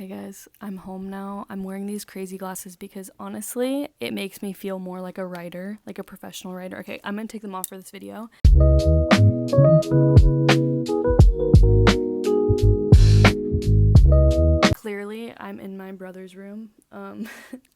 Hey guys, I'm home now. I'm wearing these crazy glasses because honestly, it makes me feel more like a writer, like a professional writer. Okay, I'm gonna take them off for this video. Clearly, I'm in my brother's room.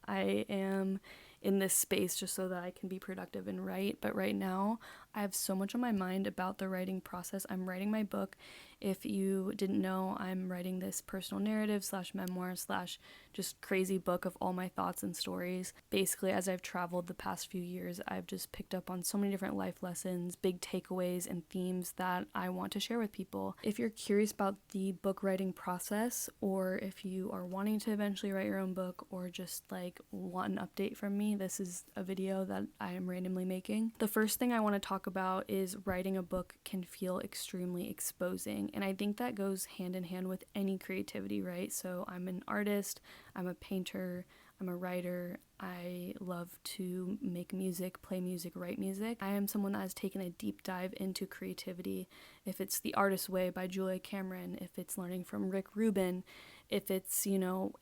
I am in this space just so that I can be productive and write, but right now I have so much on my mind about the writing process. I'm writing my book. If you didn't know, I'm writing this personal narrative slash memoir slash just crazy book of all my thoughts and stories. Basically, as I've traveled the past few years, I've just picked up on so many different life lessons, big takeaways, and themes that I want to share with people. If you're curious about the book writing process, or if you are wanting to eventually write your own book, or just like want an update from me, this is a video that I am randomly making. The first thing I want to talk about is writing a book can feel extremely exposing, and I think that goes hand in hand with any creativity, right? So I'm an artist, I'm a painter, I'm a writer, I love to make music, play music, write music. I am someone that has taken a deep dive into creativity. If it's The Artist's Way by Julia Cameron, if it's learning from Rick Rubin, if it's,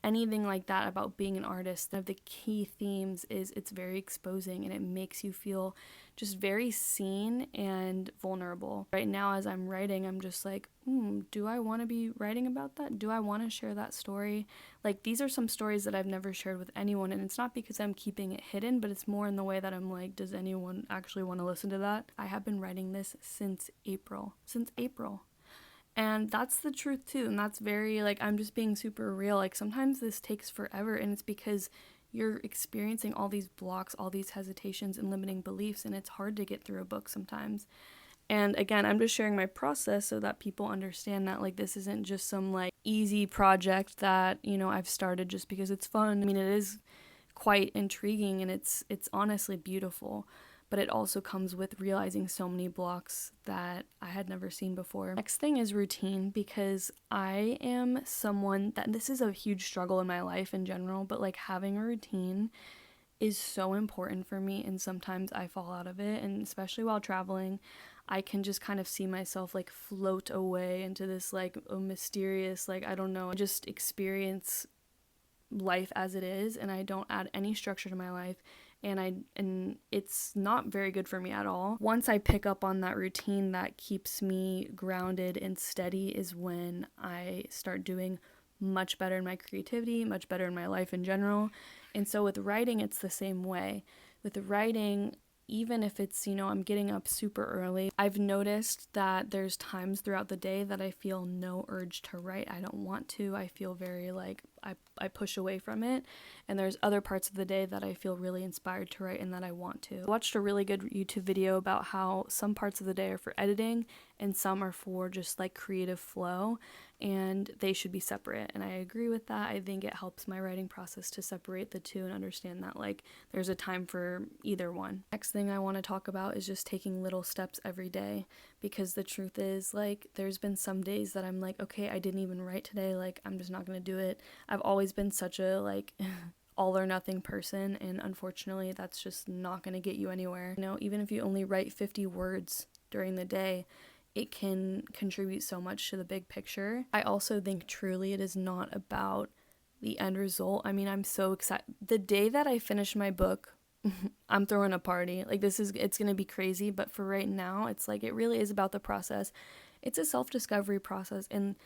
anything like that about being an artist, one of the key themes is it's very exposing and it makes you feel just very seen and vulnerable. Right now, as I'm writing, I'm just like, do I want to be writing about that? Do I want to share that story? Like, these are some stories that I've never shared with anyone, and it's not because I'm keeping it hidden, but it's more in the way that I'm like, does anyone actually want to listen to that? I have been writing this since April. And that's the truth too, and that's very, I'm just being super real. Sometimes this takes forever, and it's because you're experiencing all these blocks, all these hesitations and limiting beliefs, and it's hard to get through a book sometimes. And again, I'm just sharing my process so that people understand that, this isn't just some, easy project that, I've started just because it's fun. I mean, it is quite intriguing, and it's honestly beautiful. But it also comes with realizing so many blocks that I had never seen before. Next thing is routine, because I am someone that this is a huge struggle in my life in general, but having a routine is so important for me, and sometimes I fall out of it, and especially while traveling, I can just kind of see myself float away into this mysterious, I don't know, just experience life as it is, and I don't add any structure to my life. And it's not very good for me at all. Once I pick up on that routine that keeps me grounded and steady is when I start doing much better in my creativity, much better in my life in general. And so with writing, it's the same way. With writing, even if it's, I'm getting up super early, I've noticed that there's times throughout the day that I feel no urge to write. I don't want to. I feel very I push away from it. And there's other parts of the day that I feel really inspired to write and that I want to. I watched a really good YouTube video about how some parts of the day are for editing and some are for just creative flow, and they should be separate. And I agree with that. I think it helps my writing process to separate the two and understand that there's a time for either one. Next thing I want to talk about is just taking little steps every day, because the truth is there's been some days that I'm okay, I didn't even write today, I'm just not going to do it. I've always been such a all or nothing person, and unfortunately that's just not going to get you anywhere. Even if you only write 50 words during the day, it can contribute so much to the big picture. I also think truly it is not about the end result. I mean, I'm so excited. The day that I finish my book, I'm throwing a party. It's going to be crazy, but for right now, it's it really is about the process. It's a self-discovery process, and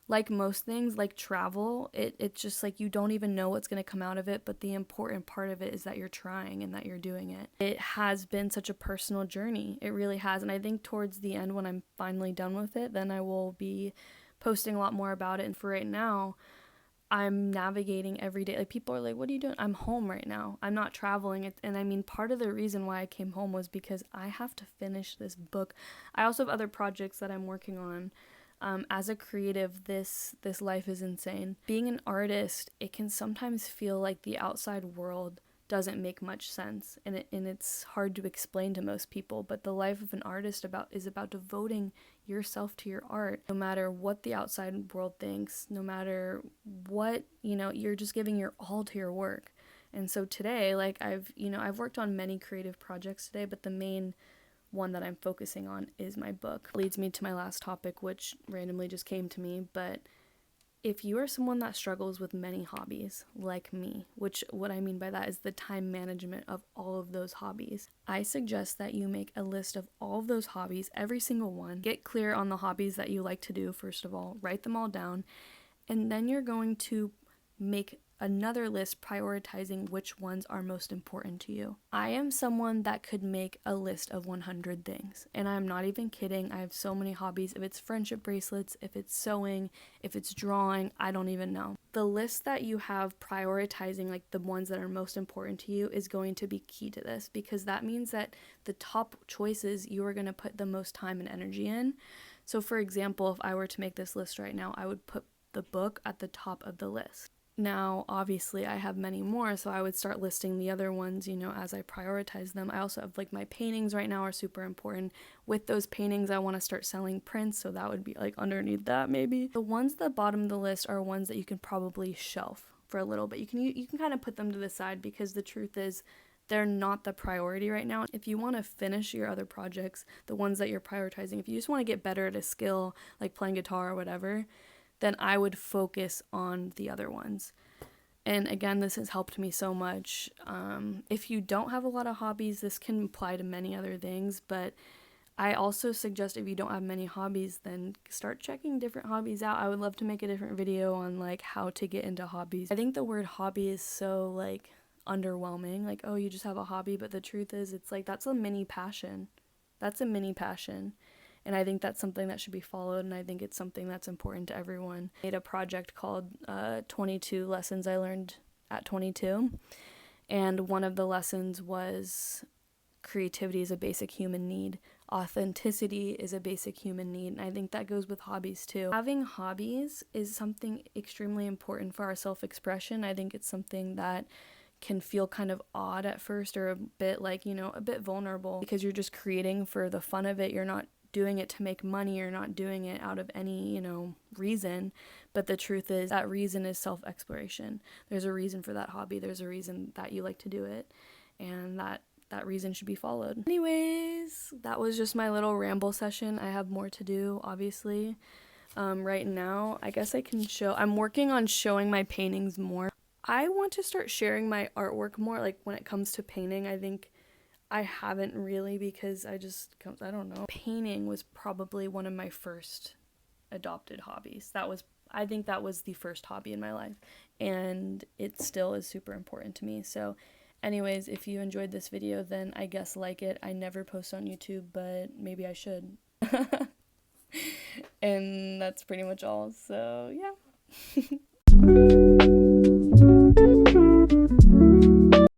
like most things, like travel, it's just you don't even know what's going to come out of it, but the important part of it is that you're trying and that you're doing it. It has been such a personal journey. It really has, and I think towards the end, when I'm finally done with it, then I will be posting a lot more about it. And for right now, I'm navigating every day. People are like, what are you doing? I'm home right now. I'm not traveling. And I mean, part of the reason why I came home was because I have to finish this book. I also have other projects that I'm working on. As a creative, this life is insane. Being an artist, it can sometimes feel like the outside world doesn't make much sense, and it's hard to explain to most people, but the life of an artist is about devoting yourself to your art, no matter what the outside world thinks, no matter what, you're just giving your all to your work. And so today, I've worked on many creative projects today, but the main one that I'm focusing on is my book. Leads me to my last topic, which randomly just came to me, but If you are someone that struggles with many hobbies, like me, which what I mean by that is the time management of all of those hobbies, I suggest that you make a list of all of those hobbies, every single one. Get clear on the hobbies that you like to do, first of all, write them all down, and then you're going to make another list prioritizing which ones are most important to you. I am someone that could make a list of 100 things, and I'm not even kidding. I have so many hobbies. If it's friendship bracelets, if it's sewing, if it's drawing, I don't even know. The list that you have prioritizing like the ones that are most important to you is going to be key to this, because that means that the top choices you are going to put the most time and energy in. So for example, if I were to make this list right now, I would put the book at the top of the list. Now, obviously, I have many more, so I would start listing the other ones, as I prioritize them. I also have, my paintings right now are super important. With those paintings, I want to start selling prints, so that would be, underneath that, maybe. The ones at the bottom of the list are ones that you can probably shelf for a little bit. You can kind of put them to the side, because the truth is, they're not the priority right now. If you want to finish your other projects, the ones that you're prioritizing, if you just want to get better at a skill, like playing guitar or whatever, then I would focus on the other ones. And again, this has helped me so much. If you don't have a lot of hobbies, this can apply to many other things, but I also suggest if you don't have many hobbies, then start checking different hobbies out. I would love to make a different video on how to get into hobbies. I think the word hobby is so underwhelming, oh, you just have a hobby, but the truth is it's that's a mini passion. That's a mini passion. And I think that's something that should be followed, and I think it's something that's important to everyone. I made a project called 22 Lessons I Learned at 22, and one of the lessons was creativity is a basic human need. Authenticity is a basic human need, and I think that goes with hobbies too. Having hobbies is something extremely important for our self-expression. I think it's something that can feel kind of odd at first, or a bit a bit vulnerable, because you're just creating for the fun of it. You're not doing it to make money, or not doing it out of any, reason. But the truth is that reason is self-exploration. There's a reason for that hobby. There's a reason that you like to do it, and that reason should be followed. Anyways, that was just my little ramble session. I have more to do, obviously. Right now, I guess I'm working on showing my paintings more. I want to start sharing my artwork more, when it comes to painting. I think I haven't really, because I don't know. Painting was probably one of my first adopted hobbies. I think that was the first hobby in my life, and it still is super important to me. So anyways, if you enjoyed this video, then I guess like it. I never post on YouTube, but maybe I should. And that's pretty much all, so yeah.